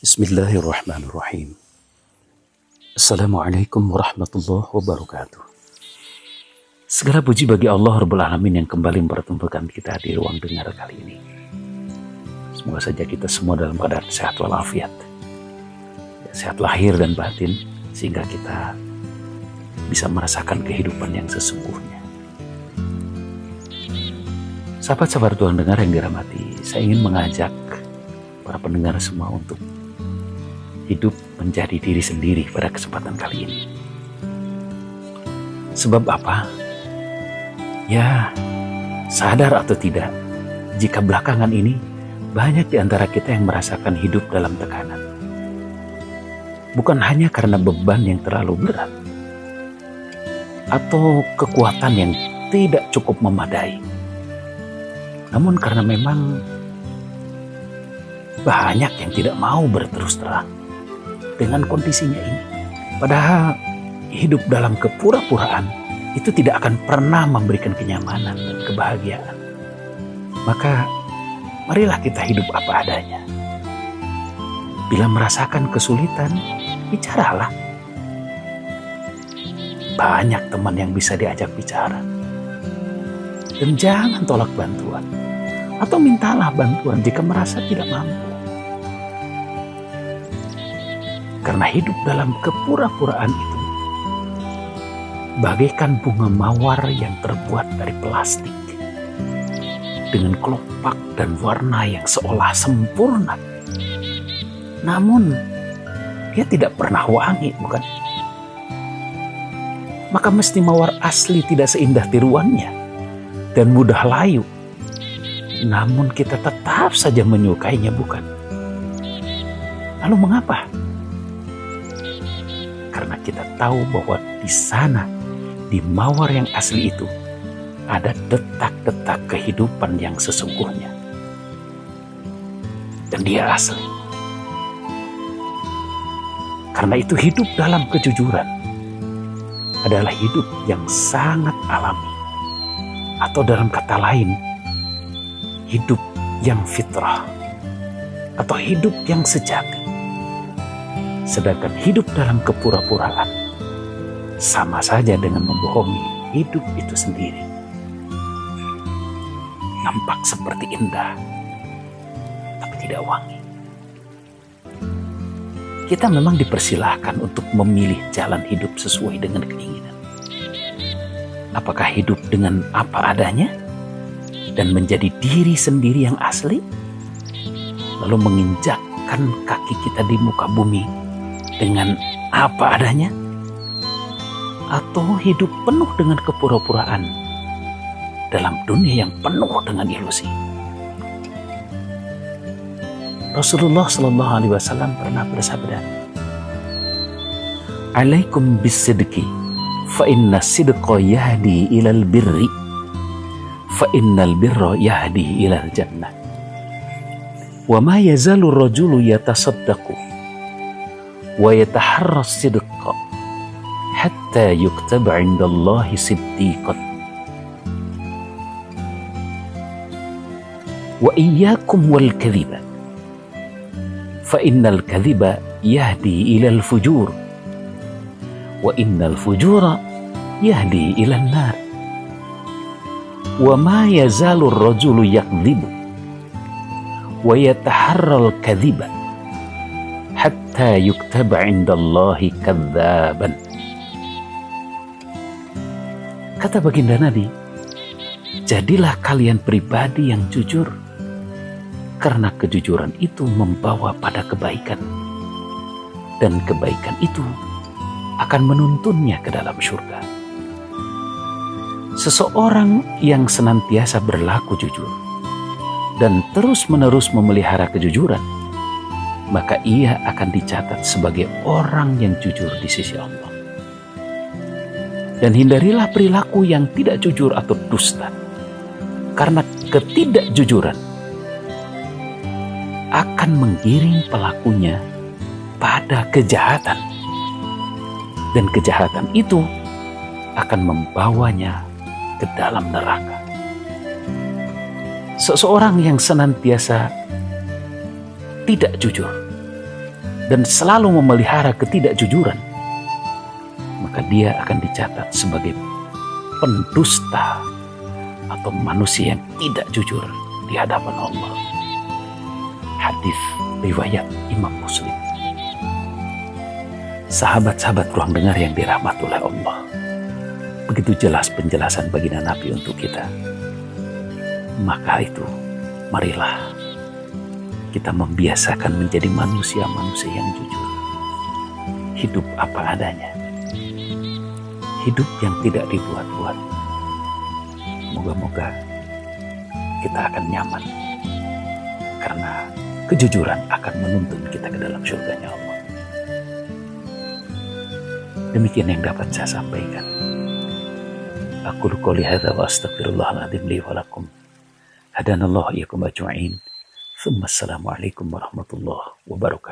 Bismillahirrahmanirrahim. Assalamualaikum warahmatullahi wabarakatuh. Segala puji bagi Allah Rabbul Alamin yang kembali mempertemukan kita di ruang dengar kali ini. Semoga saja kita semua dalam keadaan sehat walafiat, sehat lahir dan batin, sehingga kita bisa merasakan kehidupan yang sesungguhnya. Sahabat-sahabat ruang dengar yang dirahmati, saya ingin mengajak para pendengar semua untuk hidup menjadi diri sendiri pada kesempatan kali ini. Sebab apa? Ya, sadar atau tidak, jika belakangan ini banyak di antara kita yang merasakan hidup dalam tekanan. Bukan hanya karena beban yang terlalu berat atau kekuatan yang tidak cukup memadai, namun karena memang banyak yang tidak mau berterus terang dengan kondisinya ini. Padahal hidup dalam kepura-puraan itu tidak akan pernah memberikan kenyamanan dan kebahagiaan. Maka marilah kita hidup apa adanya. Bila merasakan kesulitan, bicaralah. Banyak teman yang bisa diajak bicara. Dan jangan tolak bantuan. Atau mintalah bantuan jika merasa tidak mampu. Karena hidup dalam kepura-puraan itu bagaikan bunga mawar yang terbuat dari plastik dengan kelopak dan warna yang seolah sempurna. Namun dia tidak pernah wangi, bukan? Maka mesti mawar asli tidak seindah tiruannya dan mudah layu. Namun kita tetap saja menyukainya, bukan? Lalu mengapa? Karena kita tahu bahwa di sana, di mawar yang asli itu, ada detak-detak kehidupan yang sesungguhnya. Dan dia asli. Karena itu hidup dalam kejujuran adalah hidup yang sangat alami. Atau dalam kata lain, hidup yang fitrah. Atau hidup yang sejati. Sedangkan hidup dalam kepura-puraan sama saja dengan membohongi hidup itu sendiri. Nampak seperti indah, tapi tidak wangi. Kita memang dipersilahkan untuk memilih jalan hidup sesuai dengan keinginan. Apakah hidup dengan apa adanya dan menjadi diri sendiri yang asli, lalu menginjakkan kaki kita di muka bumi dengan apa adanya, atau hidup penuh dengan kepura-puraan dalam dunia yang penuh dengan ilusi. Rasulullah SAW pernah bersabda, "Alaikum bis-sidqi, fa inna sidqa yahdi ilal birri, fa innal birra yahdi ilal jannah. Wa ma yazalu rajulu yatasaddaqu wa yataharras sidqa hatta yuktaba 'indallahi siddiqan. Wa iyyakum wal kadhiba, fa innal kadhiba yahdi ilal fujur, wa innal fujura yahdi ilan nar. Wa ma yazalu rajulu yakdhibu wa yataharral kadhiba hatta yuktaba 'indallahi kadzaban." Kata baginda Nabi, jadilah kalian pribadi yang jujur, karena kejujuran itu membawa pada kebaikan, dan kebaikan itu akan menuntunnya ke dalam surga. Seseorang yang senantiasa berlaku jujur dan terus-menerus memelihara kejujuran, maka ia akan dicatat sebagai orang yang jujur di sisi Allah. Dan hindarilah perilaku yang tidak jujur atau dusta, karena ketidakjujuran akan menggiring pelakunya pada kejahatan, dan kejahatan itu akan membawanya ke dalam neraka. Seseorang yang senantiasa tidak jujur dan selalu memelihara ketidakjujuran, maka dia akan dicatat sebagai pendusta atau manusia yang tidak jujur di hadapan Allah. Hadis riwayat Imam Muslim. Sahabat-sahabat ruang dengar yang dirahmati oleh Allah, begitu jelas penjelasan baginda Nabi untuk kita. Maka itu, marilah kita membiasakan menjadi manusia-manusia yang jujur. Hidup apa adanya. Hidup yang tidak dibuat-buat. Moga-moga kita akan nyaman. Karena kejujuran akan menuntun kita ke dalam surganya Allah. Demikian yang dapat saya sampaikan. Aku qouli hadza wa astaghfirullahaladzim li wa lakum. Hadanallahu iyyakum ajma'in. Assalamualaikum warahmatullahi wabarakatuh.